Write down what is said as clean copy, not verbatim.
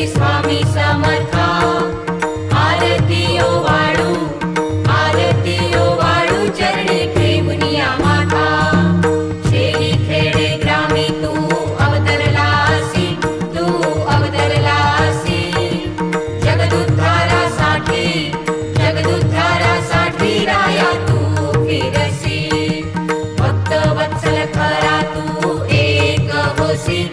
स्वामी समर्था आरती ओ वाळू चरणी ठेवूनिया माथा शेरी खेडे ग्रामी तू अवतरलासी जगदुद्धारासाठी राया तू फिरसी भक्त वत्सल खरा तू एक होसी